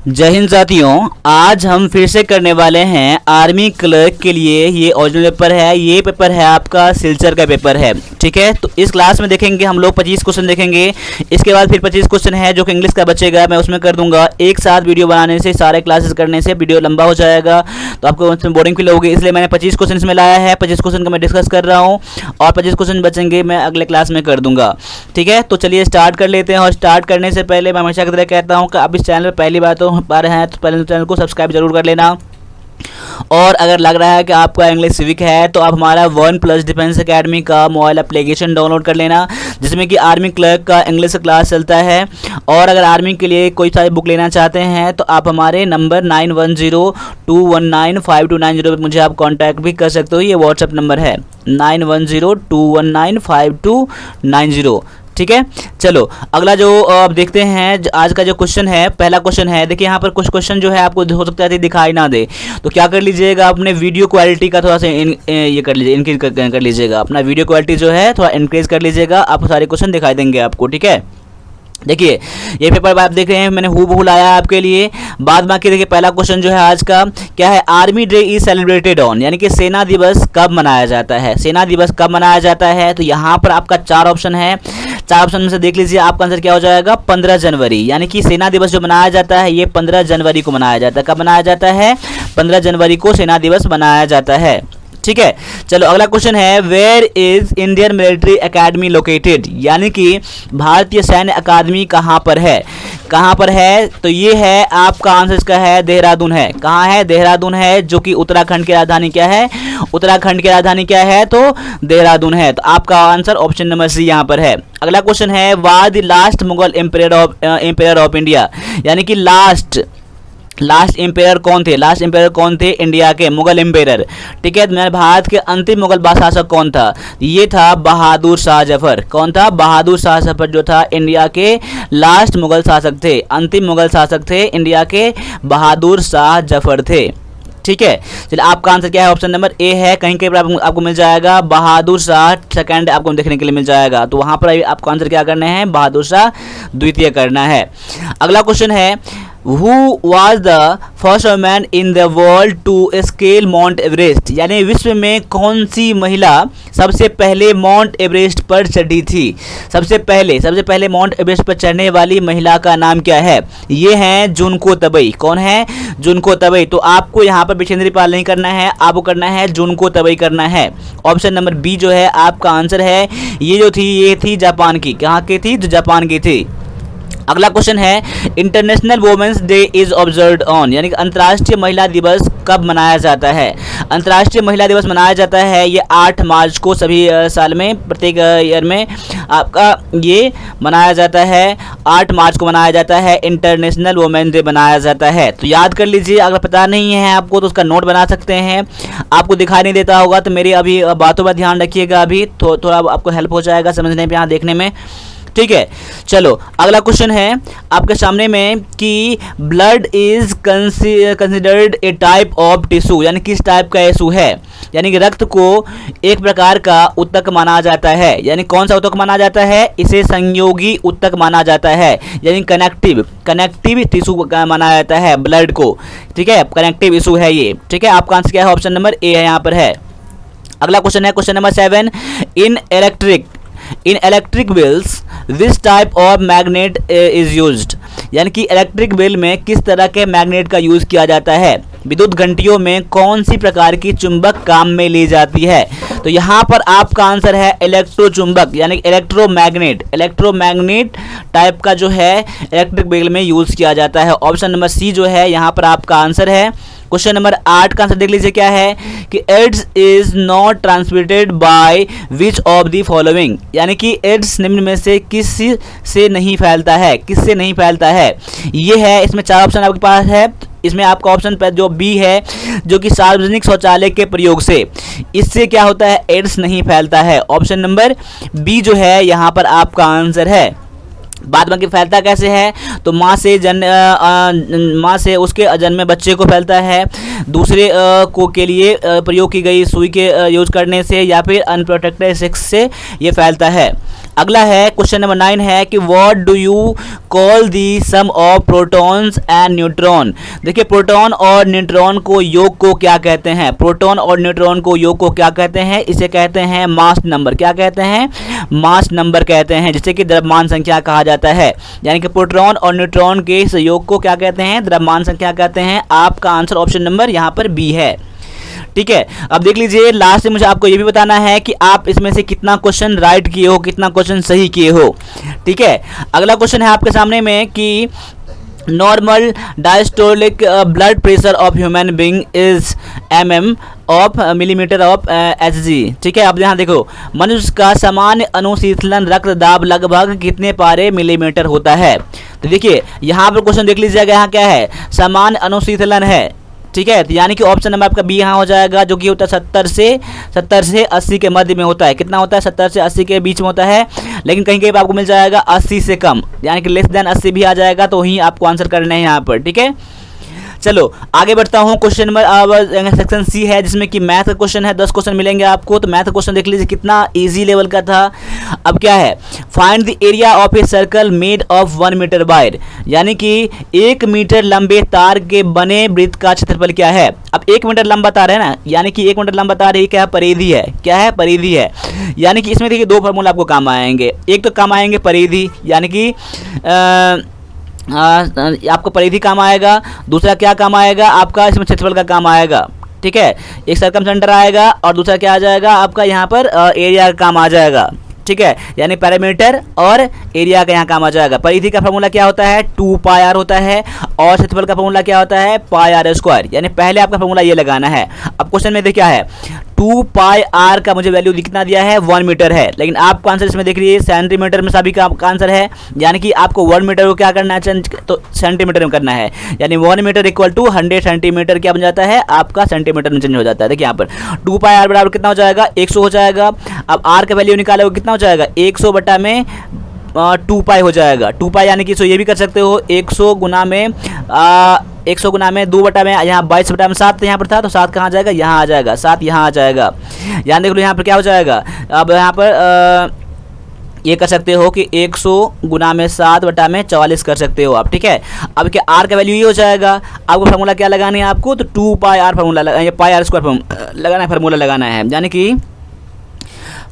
जय हिंद साथियों, आज हम फिर से करने वाले हैं आर्मी क्लर्क के लिए। ये ओरिजिनल पेपर है, ये पेपर है आपका सिलचर का पेपर है। ठीक है, तो इस क्लास में देखेंगे हम लोग 25 क्वेश्चन देखेंगे। इसके बाद फिर 25 क्वेश्चन है जो कि इंग्लिश का बचेगा, मैं उसमें कर दूंगा। एक साथ वीडियो बनाने से, सारे क्लासेस करने से वीडियो लंबा हो जाएगा तो आपको उसमें बोरिंग फील होगी, इसलिए मैंने 25 क्वेश्चन इसमें लाया है। 25 क्वेश्चन का मैं डिस्कस कर रहा हूँ और 25 क्वेश्चन बचेंगे मैं अगले क्लास में कर दूंगा। ठीक है, तो चलिए स्टार्ट कर लेते हैं। और स्टार्ट करने से पहले मैं हमेशा की तरह कहता हूँ कि आप इस चैनल पर पहली बार हैं तो पहले चैनल को सब्सक्राइब जरूर कर लेना। और अगर लग रहा है कि आपका इंग्लिश सिविक है तो आप हमारा 1+ डिफेंस एकेडमी का मोबाइल एप्लीकेशन डाउनलोड कर लेना, जिसमें कि आर्मी क्लर्क का इंग्लिश क्लास चलता है। और अगर आर्मी के लिए कोई सारी बुक लेना चाहते हैं तो आप हमारे नंबर 9102195290 पर मुझे आप कांटेक्ट भी कर सकते हो। ये व्हाट्सएप नंबर है 9102195290। ठीक है, चलो अगला जो आप देखते हैं आज का जो क्वेश्चन है, पहला क्वेश्चन है। देखिए यहाँ पर कुछ क्वेश्चन जो है आपको हो सकता है दिखाई ना दे, तो क्या कर लीजिएगा, अपने वीडियो क्वालिटी का थोड़ा सा ये कर लीजिए, इनक्रीज कर लीजिएगा। अपना वीडियो क्वालिटी जो है थोड़ा इंक्रीज कर लीजिएगा, आपको सारे क्वेश्चन दिखाई देंगे आपको। ठीक है, देखिए ये पेपर आप देख रहे हैं, मैंने हूबहू लाया है आपके लिए। बाद बाकी देखिए पहला क्वेश्चन जो है आज का क्या है, army day is celebrated on, यानी कि सेना दिवस कब मनाया जाता है। सेना दिवस कब मनाया जाता है, तो यहाँ पर आपका 4 ऑप्शन है। 4 ऑप्शन में से देख लीजिए, आपका आंसर क्या हो जाएगा, 15 जनवरी। यानी कि सेना दिवस जो मनाया जाता है ये 15 जनवरी को मनाया जाता है। कब मनाया जाता है, 15 जनवरी को सेना दिवस मनाया जाता है। ठीक है, चलो अगला क्वेश्चन है, where is Indian military academy located, यानी कि भारतीय सैन्य अकादमी कहाँ पर है। कहाँ पर है, तो ये है आपका आंसर इसका है देहरादून है। कहाँ है, देहरादून है, जो कि उत्तराखंड की राजधानी क्या है, उत्तराखंड की राजधानी क्या है, तो देहरादून है। तो आपका आंसर ऑप्शन नंबर सी यहाँ पर है। अगला क्वेश्चन है, was the last Mughal empire of India, यानी कि लास्ट एम्पायर कौन थे, लास्ट एम्पायर कौन थे इंडिया के, मुगल एम्पायर। ठीक है, मेरे भारत के अंतिम मुगल शासक कौन था, ये था बहादुर शाह जफर। कौन था, बहादुर शाह जफर जो था इंडिया के लास्ट मुगल शासक थे, अंतिम मुगल शासक थे इंडिया के, बहादुर शाह जफर थे। ठीक है, चलिए आपका आंसर क्या है, ऑप्शन नंबर ए है। कहीं कहीं पर आपको मिल जाएगा बहादुर शाह सेकंड, आपको देखने के लिए मिल जाएगा, तो वहां पर आपको आंसर क्या करना है, बहादुर शाह द्वितीय करना है। अगला क्वेश्चन है, Who was the first woman in the world to scale Mount Everest, यानी विश्व में कौन सी महिला सबसे पहले माउंट एवरेस्ट पर चढ़ी थी। सबसे पहले माउंट एवरेस्ट पर चढ़ने वाली महिला का नाम क्या है, ये है जुनको तबई। कौन है, जुनको तबई। तो आपको यहाँ पर विशेंद्र पाल नहीं करना है, आपको करना है जुनको तबई करना है। ऑप्शन नंबर बी जो है आपका आंसर है। ये जो थी ये थी जापान की, कहाँ की थी, तो जापान की थी। अगला क्वेश्चन है, international women's day is observed on, यानी कि अंतर्राष्ट्रीय महिला दिवस कब मनाया जाता है। अंतर्राष्ट्रीय महिला दिवस मनाया जाता है ये 8 मार्च को, सभी साल में प्रत्येक ईयर में आपका ये मनाया जाता है। 8 मार्च को मनाया जाता है, इंटरनेशनल वुमेन्स डे मनाया जाता है। तो याद कर लीजिए, अगर पता नहीं है आपको तो उसका नोट बना सकते हैं। आपको दिखाई नहीं देता होगा तो मेरी अभी बातों पर ध्यान रखिएगा, अभी थोड़ा आपको हेल्प हो जाएगा समझने में, यहाँ देखने में। ठीक है, चलो अगला क्वेश्चन है आपके सामने में कि blood is considered a type of tissue, यानी किस टाइप का टिश्यू है, यानी कि रक्त को एक प्रकार का ऊतक माना जाता है। यानी कौन सा ऊतक माना जाता है, इसे संयोगी ऊतक माना जाता है, यानी कनेक्टिव टिश्यू माना जाता है ब्लड को। ठीक है, कनेक्टिव टिश्यू है ये। ठीक है, आपका आंसर क्या है, ऑप्शन नंबर ए है यहाँ पर है। अगला क्वेश्चन है question number 7, in electric bills this type of magnet is used, यानी कि इलेक्ट्रिक बिल में किस तरह के मैग्नेट का यूज किया जाता है। विद्युत घंटियों में कौन सी प्रकार की चुंबक काम में ली जाती है, तो यहाँ पर आपका आंसर है इलेक्ट्रोचुंबक, यानी इलेक्ट्रोमैग्नेट टाइप का जो है इलेक्ट्रिक बिल में यूज किया जाता है। ऑप्शन नंबर सी जो है यहाँ पर आपका आंसर है। क्वेश्चन नंबर 8 का आंसर देख लीजिए क्या है कि AIDS is not transmitted by which of the following, यानी कि एड्स निम्न में से किससे नहीं फैलता है, किससे नहीं फैलता है। ये है, इसमें 4 ऑप्शन आपके पास है। इसमें आपका ऑप्शन पर जो बी है, जो कि सार्वजनिक शौचालय के प्रयोग से, इससे क्या होता है, एड्स नहीं फैलता है। ऑप्शन नंबर बी जो है यहाँ पर आपका आंसर है। बाद बाकी फैलता कैसे है, तो माँ से उसके जन्मे बच्चे को फैलता है, दूसरे को के लिए प्रयोग की गई सुई के यूज करने से या फिर अनप्रोटेक्टेड सेक्स से ये फैलता है। अगला है क्वेश्चन नंबर 9 है कि what do you call the sum of protons and neutron. देखिए प्रोटॉन और न्यूट्रॉन को योग को क्या कहते हैं, प्रोटॉन और न्यूट्रॉन को योग को क्या कहते हैं, इसे कहते हैं मास नंबर। क्या कहते हैं, मास नंबर कहते हैं, जिसे कि द्रव्यमान संख्या कहा जाता है। यानी कि प्रोटॉन और न्यूट्रॉन के इस योग को क्या कहते हैं, द्रव्यमान संख्या कहते हैं। आपका आंसर ऑप्शन नंबर यहाँ पर बी है। ठीक है, अब देख लीजिए लास्ट में मुझे आपको ये भी बताना है कि आप इसमें से कितना क्वेश्चन राइट किए हो, कितना क्वेश्चन सही किए हो। ठीक है, अगला क्वेश्चन है आपके सामने में कि normal diastolic blood pressure of human being is mm of millimetre of Hg। ठीक है, अब यहाँ देखो मनुष्य का सामान्य अनुशीतलन रक्तदाब लगभग कितने पारे मिलीमीटर होता है। तो देखिए यहाँ पर क्वेश्चन देख लीजिएगा, यहाँ क्या है, सामान्य अनुशीतलन है। ठीक है, तो यानी कि ऑप्शन नंबर आपका बी यहाँ हो जाएगा, जो कि होता है 70 से 80 के मध्य में होता है। कितना होता है, 70 से 80 के बीच में होता है, लेकिन कहीं कहीं पर आपको मिल जाएगा 80 से कम, यानी कि लेस देन 80 भी आ जाएगा, तो वहीं आपको आंसर करना है यहाँ पर। ठीक है, चलो आगे बढ़ता हूँ। क्वेश्चन नंबर सेक्शन सी है, जिसमें कि मैथ का क्वेश्चन है। 10 क्वेश्चन मिलेंगे आपको। तो मैथ का क्वेश्चन देख लीजिए कितना इजी लेवल का था। अब क्या है, find the area of a circle made of 1 metre wide. यानी कि 1 मीटर लंबे तार के बने वृत्त का क्षेत्रफल क्या है। अब 1 मीटर लंबा तार है ना, यानी कि 1 मीटर लंबा तार ही क्या है, परिधि है। क्या है, परिधि है। यानी कि इसमें देखिए 2 फार्मूला आपको काम आएंगे। एक तो काम आएंगे परिधि, यानी कि आपको परिधि काम आएगा। दूसरा क्या काम आएगा, आपका इसमें क्षेत्रफल का काम आएगा। ठीक है, एक सर्कम सेंटर आएगा और दूसरा क्या आ जाएगा, आपका यहाँ पर एरिया का काम आ जाएगा। ठीक है, यानी पैरामीटर और एरिया का यहाँ काम आ जाएगा। परिधि का फार्मूला क्या होता है, 2 पाई आर होता है, और क्षेत्रफल का फार्मूला क्या होता है, पाई आर स्क्वायर। यानी पहले आपका फार्मूला ये लगाना है। अब क्वेश्चन में देखिए क्या है, 2 पाई आर का मुझे वैल्यू कितना दिया है, 1 मीटर है, लेकिन आपको आंसर इसमें देख लीजिए सेंटीमीटर में सभी का आंसर है। यानी कि आपको 1 मीटर को क्या करना है, तो सेंटीमीटर में करना है। यानी 1 मीटर इक्वल टू 100 सेंटीमीटर क्या बन जाता है, आपका सेंटीमीटर में चेंज हो जाता है। देखिए यहाँ पर 2 पाई आर बराबर कितना हो जाएगा, 100 हो जाएगा। अब आर का वैल्यू निकालोगे कितना हो जाएगा, 100 बटा में 2 पाई हो जाएगा। 2 पाई यानी कि ये भी कर सकते हो, 100 गुना में 100 गुना में 2 बटा में, यहाँ 22 बटा में 7 यहाँ पर था, तो 7 कहाँ आ जाएगा, यहाँ आ जाएगा, 7 यहाँ आ जाएगा। यहाँ देख लो यहाँ पर क्या हो जाएगा। अब यहाँ पर ये कर सकते हो कि 100 गुना में 7 बटा में 44 कर सकते हो आप। ठीक है, अब क्या आर का वैल्यू ये हो जाएगा। आपको फार्मूला क्या लगाना है आपको, तो 2 पाई आर फार्मूला, ये पाई आर स्क्वायर लगाना है, फार्मूला लगाना है। यानी कि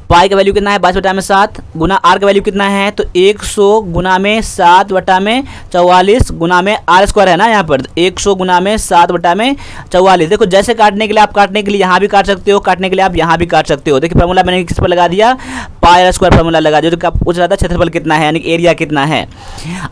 पाई का वैल्यू कितना है, 22 बटा में 7 गुना आर का वैल्यू कितना है, तो 100 गुना में 7 बटा में 44 गुना में आर स्क्वायर है ना, यहाँ पर 100 गुना में 7 बटा में 44। देखो जैसे काटने के लिए आप काटने के लिए यहाँ भी काट सकते हो, काटने के लिए आप यहाँ भी काट सकते हो। देखिए फार्मूला मैंने किस पर लगा दिया, पाई आर स्क्वायर फार्मूला लगा दिया, जो आप पूछ रहा था क्षेत्रफल कितना है, यानी एरिया कितना है।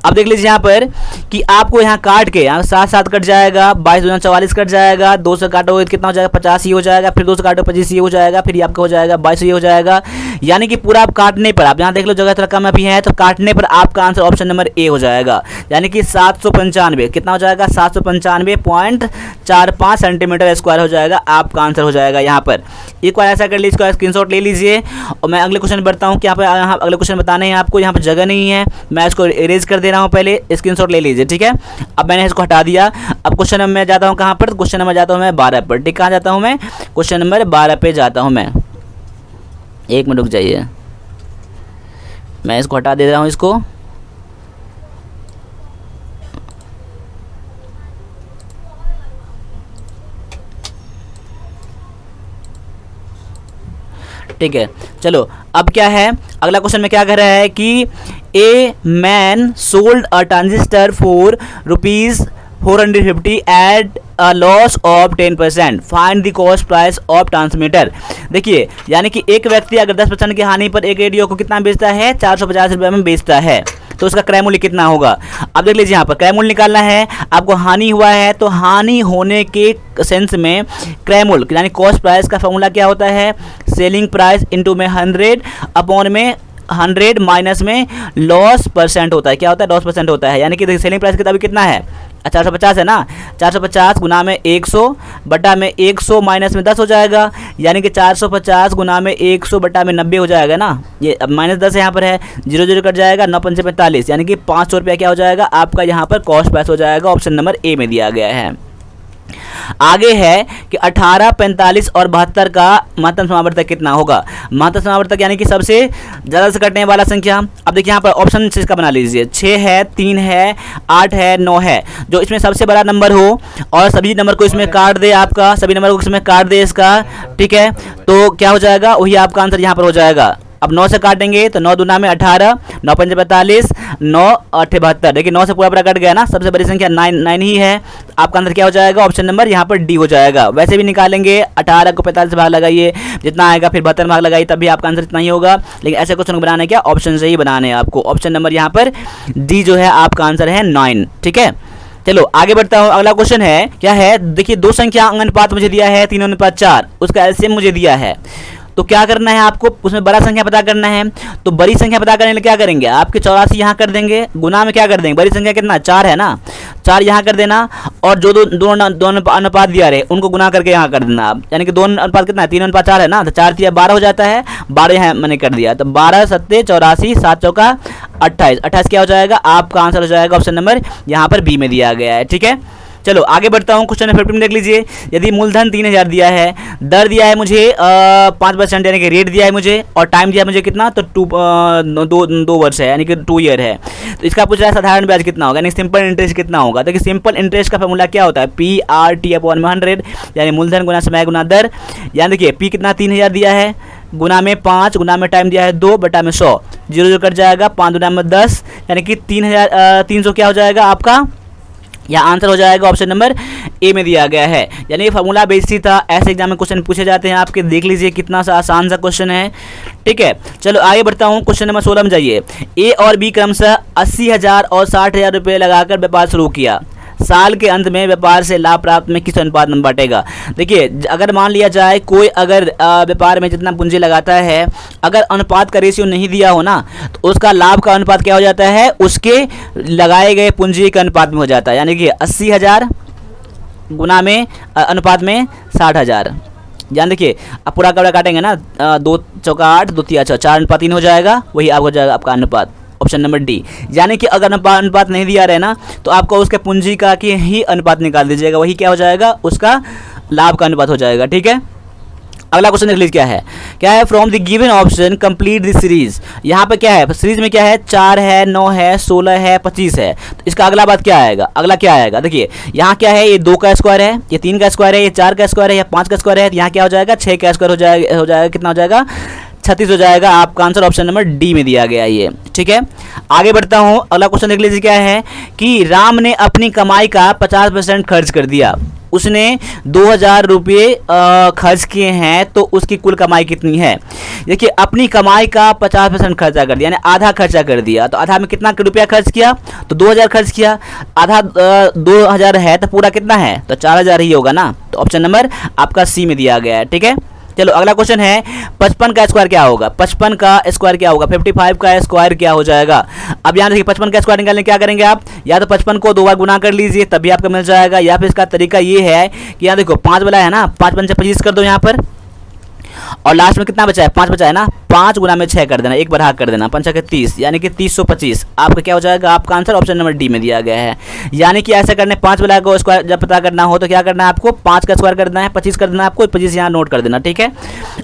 अब देख लीजिए यहाँ पर कि आपको यहाँ काट के यहाँ 7 कट जाएगा, 22 गुना 44 कट जाएगा, 2 से काटोगे कितना हो जाएगा, 50 ही हो जाएगा, फिर 2 से काटो 25 ही हो जाएगा, फिर आपका हो जाएगा 22 ही हो जाएगा। यानी कि पूरा आप काटने पर, आप यहाँ देख लो जगह थोड़ा कम अभी है, तो काटने पर आपका आंसर ऑप्शन नंबर ए हो जाएगा। यानी कि 795 कितना हो जाएगा, 795.45 सेंटीमीटर स्क्वायर हो जाएगा, आपका आंसर हो जाएगा यहाँ पर। एक बार ऐसा कर लीजिए, इसका स्क्रीनशॉट ले लीजिए और मैं अगले क्वेश्चन बढ़ता हूँ कि यहाँ अगले क्वेश्चन बताने हैं आपको। यहाँ पर जगह नहीं है, मैं इसको इरेज कर दे रहा हूँ, पहले स्क्रीनशॉट ले लीजिए। ठीक है, अब मैंने इसको हटा दिया। अब क्वेश्चन नंबर मैं जाता हूँ कहाँ पर, क्वेश्चन नंबर जाता हूँ मैं 12 पर। ठीक, कहाँ जाता हूँ मैं, क्वेश्चन नंबर 12 पे जाता हूँ मैं। 1 मिनट रुक जाइए, मैं इसको हटा दे रहा हूँ इसको। ठीक है, चलो अब क्या है, अगला क्वेश्चन में क्या कह रहा है कि a man sold a transistor for ₹450 at a loss of 10%, find the cost price of transmitter. देखिए यानी कि एक व्यक्ति अगर 10% की हानि पर एक रेडियो को कितना बेचता है, 450 रुपये में बेचता है, तो उसका क्रय मूल्य कितना होगा। अब देख लीजिए यहाँ पर क्रय मूल्य निकालना है आपको। हानि हुआ है तो हानि होने के सेंस में क्रय मूल्य यानी कॉस्ट प्राइस का फॉर्मूला क्या होता है, सेलिंग प्राइस इंटू में 100 अपॉन में 100 माइनस में लॉस परसेंट होता है। क्या होता है, लॉस परसेंट होता है। यानी कि देखिए सेलिंग प्राइस कितना है, 450 है ना, 450 गुना में 100 बटा में 100 माइनस में 10 हो जाएगा, यानी कि 450 गुना में 100 बटा में 90 हो जाएगा ना। ये अब माइनस 10 यहाँ पर है, 0 0 कट जाएगा, 9 5 45, यानी कि 500 रुपया क्या हो जाएगा आपका यहाँ पर कॉस्ट प्राइस हो जाएगा। ऑप्शन नंबर ए में दिया गया है। आगे है कि 18, 45 और 72 का महत्तम समावर्तक कितना होगा। महत्तम समावर्तक यानी कि सबसे ज़्यादा से कटने वाला संख्या। अब देखिए यहाँ पर ऑप्शन इसका बना लीजिए, 6 है, 3 है, 8 है, 9 है। जो इसमें सबसे बड़ा नंबर हो और सभी नंबर को इसमें काट दे, आपका सभी नंबर को इसमें काट दे इसका, ठीक है, तो क्या हो जाएगा, वही आपका आंसर यहाँ पर हो जाएगा। अब 9 से काटेंगे तो 9 दूना में 18, 9 पंजे 45, 9 8 72। देखिए 9 से पूरा कट गया ना, सबसे बड़ी संख्या 9 ही है। आपका आंसर क्या हो जाएगा, ऑप्शन नंबर यहाँ पर डी हो जाएगा। वैसे भी निकालेंगे, 18 को 45 से भाग लगाइए, जितना आएगा, फिर 72 भाग लगाइए, तब भी आपका आंसर इतना ही होगा। लेकिन ऐसे क्वेश्चन को बनाने क्या, ऑप्शन से ही बनाने हैं आपको। ऑप्शन नंबर यहाँ पर डी जो है आपका आंसर है 9, ठीक है। चलो आगे बढ़ता हूँ। अगला क्वेश्चन है, क्या है, देखिए दो संख्या अनुपात मुझे दिया है 3:4, उसका एलसीएम मुझे दिया है। तो क्या करना है आपको, उसमें बड़ा संख्या पता करना है। तो बड़ी संख्या पता करने के लिए क्या करेंगे, आपके 84 यहाँ कर देंगे, गुना में क्या कर देंगे, बड़ी संख्या कितना 4 है ना, 4 यहाँ कर देना, और जो दोनों अनुपात दिया रहे उनको गुना करके यहाँ कर देना आप। यानी कि दोनों अनुपात कितना है, 3:4 है ना, तो 4 3 12 हो जाता है, 12 यहाँ मैंने कर दिया। तो 12 7 84, 7 चौका 28, 28 क्या हो जाएगा, आपका आंसर हो जाएगा ऑप्शन नंबर यहाँ पर बी में दिया गया है, ठीक है। चलो आगे बढ़ता हूँ। क्वेश्चन नंबर 15 देख लीजिए। यदि मूलधन 3000 दिया है, दर दिया है मुझे 5% यानी कि रेट दिया है मुझे, और टाइम दिया है मुझे कितना, तो 2 वर्ष है यानी कि 2 ईयर है। तो इसका पूछ रहा है साधारण ब्याज कितना होगा, यानी सिंपल इंटरेस्ट कितना होगा। देखिए सिंपल इंटरेस्ट का फॉर्मूला क्या होता है, PRT/100, यानी मूलधन गुना समय गुना दर। यानी देखिए P कितना 3000 दिया है, गुना में 5, गुना में टाइम दिया है 2, बटा में 100, 0 कट जाएगा, 5 गुना में 10, यानी कि 300 क्या हो जाएगा आपका, यह आंसर हो जाएगा ऑप्शन नंबर ए में दिया गया है। यानी ये फार्मूला बेसिक था, ऐसे एग्जाम में क्वेश्चन पूछे जाते हैं आपके, देख लीजिए कितना सा आसान सा क्वेश्चन है, ठीक है। चलो आगे बढ़ता हूँ। क्वेश्चन नंबर 16 में जाइए। ए और बी क्रमशः 80,000 और 60,000 रुपये लगाकर व्यापार शुरू किया। साल के अंत में व्यापार से लाभ प्राप्त में किस अनुपात में बांटेगा। देखिए अगर मान लिया जाए कोई अगर व्यापार में जितना पूंजी लगाता है, अगर अनुपात का रेशियो नहीं दिया हो ना, तो उसका लाभ का अनुपात क्या हो जाता है, उसके लगाए गए पूंजी के अनुपात में हो जाता है। यानी कि 80,000 गुना में अनुपात में 60,000। ध्यान देखिए, अब पूरा कपड़ा काटेंगे ना, 2 चौका 8, 2 3 4:3 हो जाएगा, वही आपको हो जाएगा आपका अनुपात, ऑप्शन नंबर डी। यानी कि अगर अनुपात नहीं दिया रहे ना, तो आपको उसके पूंजी का कि ही अनुपात निकाल दीजिएगा, वही क्या हो जाएगा, उसका लाभ का अनुपात हो जाएगा, ठीक है। अगला क्वेश्चन देख लीजिए क्या है, from the given option complete the series. यहाँ पे क्या है, सीरीज में क्या है, 4 है, 9 है, 16 है, 25 है। तो इसका अगला बात क्या आएगा, अगला क्या आएगा, देखिए यहाँ क्या है, ये 2 का स्क्वायर है, ये 3 का स्क्वायर है, ये 4 का स्क्वायर है, या 5 का स्क्वायर है। यहाँ क्या हो जाएगा, 6 का स्क्वायर हो जाएगा, कितना हो जाएगा, 36 हो जाएगा। आपका आंसर ऑप्शन नंबर डी में दिया गया ये, ठीक है। आगे बढ़ता हूँ। अगला क्वेश्चन देख लीजिए क्या है कि राम ने अपनी कमाई का 50% खर्च कर दिया। उसने 2000 रुपये खर्च किए हैं, तो उसकी कुल कमाई कितनी है। देखिए अपनी कमाई का 50% खर्चा कर दिया, यानी आधा खर्चा कर दिया। तो आधा में कितना रुपया खर्च किया, तो 2000 खर्च किया। आधा 2000 है तो पूरा कितना है, तो 4000 ही होगा ना। तो ऑप्शन नंबर आपका सी में दिया गया है, ठीक है। चलो अगला क्वेश्चन है, 55 का स्क्वायर क्या होगा, 55 का स्क्वायर क्या होगा, 55 का स्क्वायर क्या हो जाएगा। अब यहाँ देखिए 55 का स्क्वायर निकालने क्या करेंगे आप, या तो 55 को 2 बार गुना कर लीजिए तभी आपको मिल जाएगा, या फिर इसका तरीका ये है कि यहाँ देखो 5 वाला है ना, 5 पंचे 25 कर दो यहाँ पर, और लास्ट में कितना बचा है, 5 बचा है ना, 5 गुना में 6 कर देना, एक बढ़ा कर देना, 5 के 30, यानी कि 325। आपका क्या हो जाएगा, आपका आंसर ऑप्शन नंबर डी में दिया गया है। यानी कि ऐसा करने 5 वाला को स्क्वायर जब पता करना हो तो क्या करना है आपको, 5 का स्क्वायर करना है, 25 कर देना आपको, 25 यहाँ नोट कर देना, ठीक है।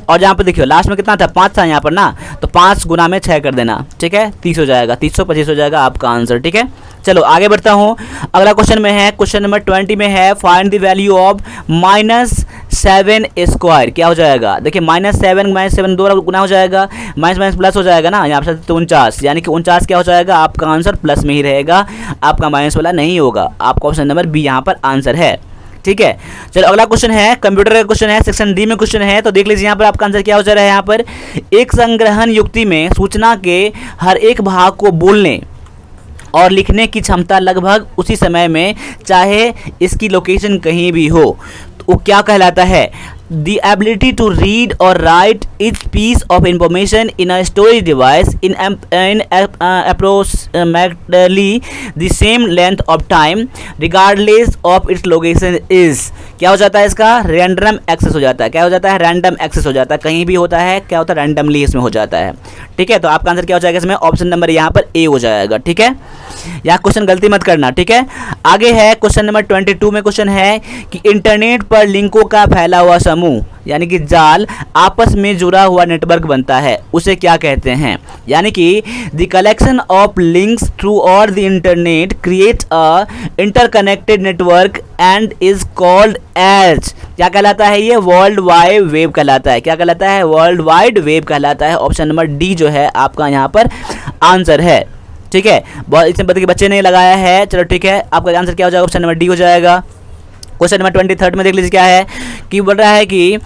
और यहाँ पर देखियो लास्ट में कितना था, 5 था यहाँ पर ना, तो 5 गुना में 6 कर देना, ठीक है, 30 हो जाएगा, 325 हो जाएगा आपका आंसर, ठीक है। चलो आगे बढ़ता हूँ। अगला क्वेश्चन में है, क्वेश्चन नंबर 20 में है, find the value of -7 square. क्या हो जाएगा, देखिए -7 2 गुना हो जाएगा, माइनस प्लस हो जाएगा ना, यहाँ पर 49, यानी कि 49 क्या हो जाएगा, आपका आंसर प्लस में ही रहेगा, आपका माइनस वाला नहीं होगा। आपका ऑप्शन नंबर बी यहाँ पर आंसर है, ठीक है। चलो अगला क्वेश्चन है, कंप्यूटर का क्वेश्चन है, सेक्शन डी में क्वेश्चन है। तो देख लीजिए यहाँ पर आपका आंसर क्या हो जा रहा है। यहाँ पर एक संग्रहण युक्ति में सूचना के हर एक भाग को बोलने और लिखने की क्षमता लगभग उसी समय में, चाहे इसकी लोकेशन कहीं भी हो, तो वो क्या कहलाता है, the ability to read or write each piece of information in a storage device in approximately the same length of time regardless of its location is। क्या हो जाता है इसका, रैंडम एक्सेस हो जाता है। क्या हो जाता है, रैंडम एक्सेस हो जाता है, कहीं भी होता है, क्या होता है, रैंडमली इसमें हो जाता है। ठीक है, तो आपका आंसर क्या हो जाएगा इसमें, ऑप्शन नंबर यहाँ पर ए हो जाएगा। ठीक है, यहाँ क्वेश्चन गलती मत करना। ठीक है, आगे है क्वेश्चन नंबर 22 में क्वेश्चन है कि इंटरनेट पर लिंकों का फैला हुआ समूह यानी कि जाल आपस में जुड़ा हुआ नेटवर्क बनता है, उसे क्या कहते हैं। यानी कि the collection of links through और the internet create a interconnected network and is called as, क्या कहलाता है ये, वर्ल्ड वाइड वेब कहलाता है। क्या कहलाता है, वर्ल्ड वाइड वेब कहलाता है। ऑप्शन नंबर डी जो है आपका यहाँ पर आंसर है। ठीक है, बहुत इसमें बता के बच्चे ने लगाया है। चलो ठीक है, आपका आंसर क्या हो जाएगा, ऑप्शन नंबर डी हो जाएगा। क्वेश्चन नंबर 23 में देख लीजिए क्या है कि बोल रहा है कि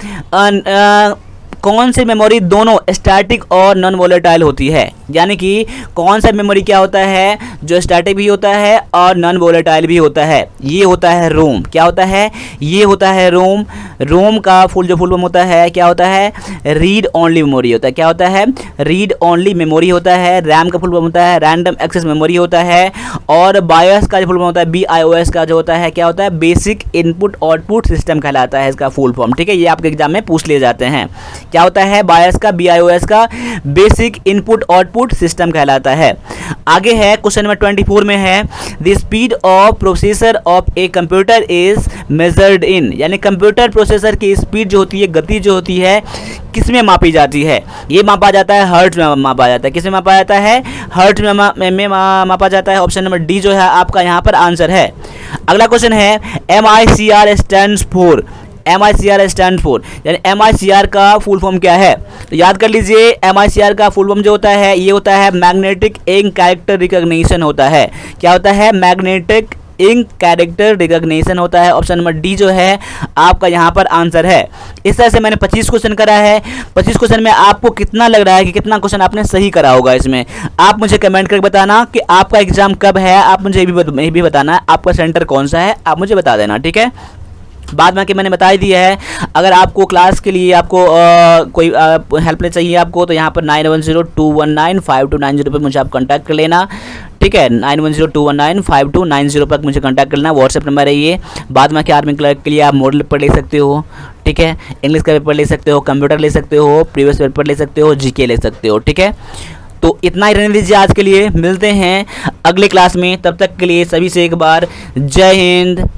कौन सी मेमोरी दोनों स्टैटिक और नॉन वोलेटाइल होती है। यानी कि कौन सा मेमोरी क्या होता है, जो स्टैटिक भी होता है और नॉन वोलेटाइल भी होता है, ये होता है रोम। क्या होता है, ये होता है रोम। रोम का फुल फॉर्म होता है, क्या होता है, रीड ओनली मेमोरी होता है। क्या होता है, रीड ओनली मेमोरी होता है। रैम का फुल फॉर्म होता है रैंडम एक्सेस मेमोरी होता है। और बायोस का जो फुल फॉर्म होता है, BIOS का जो होता है, क्या होता है, बेसिक इनपुट आउटपुट सिस्टम कहलाता है इसका फुल फॉर्म। ठीक है, ये आपके एग्जाम में पूछ लिए जाते हैं। क्या होता है, बायोस का, BIOS का बेसिक इनपुट आउटपुट सिस्टम कहलाता है। आगे है क्वेश्चन नंबर 24 में है the speed of processor of a computer is measured in, यानी कंप्यूटर प्रोसेसर की स्पीड जो होती है, गति जो होती है, किसमें मापी जाती है। ये मापा जाता है हर्ट्ज में मापा जाता है। किसमें मापा जाता है, हर्ट्ज में मापा जाता है। ऑप्शन नंबर डी जो है आपका यहाँ पर आंसर है। अगला क्वेश्चन है MICR stands for, MICR stand for, यानी MICR का फुल फॉर्म क्या है, तो याद कर लीजिए। MICR का फुल फॉर्म जो होता है, ये होता है मैग्नेटिक इंक कैरेक्टर रिकॉग्निशन होता है। क्या होता है, मैग्नेटिक इंक कैरेक्टर रिकॉग्निशन होता है। ऑप्शन नंबर डी जो है आपका यहाँ पर आंसर है। इस तरह से मैंने 25 क्वेश्चन करा है। 25 क्वेश्चन में आपको कितना लग रहा है कि कितना क्वेश्चन आपने सही करा होगा इसमें, आप मुझे कमेंट करके बताना कि आपका एग्जाम कब है। आप मुझे ये भी बताना है आपका सेंटर कौन सा है, आप मुझे बता देना। ठीक है, बाद में कि मैंने बता ही दिया है। अगर आपको क्लास के लिए आपको कोई हेल्प चाहिए आपको, तो यहाँ पर 9102195290 पर मुझे आप कांटेक्ट कर लेना। ठीक है, 9102195290 पर मुझे कांटेक्ट करना, व्हाट्सएप नंबर है ये। बाद में कि आर्मी क्लर्क के लिए आप मॉडल पेपर ले सकते हो। ठीक है, इंग्लिश का पेपर ले सकते हो, कंप्यूटर ले सकते हो, प्रीवियस पेपर ले सकते हो, GK ले सकते हो। ठीक है, तो इतना ही रहने दीजिए आज के लिए। मिलते हैं अगले क्लास में, तब तक के लिए सभी से एक बार जय हिंद,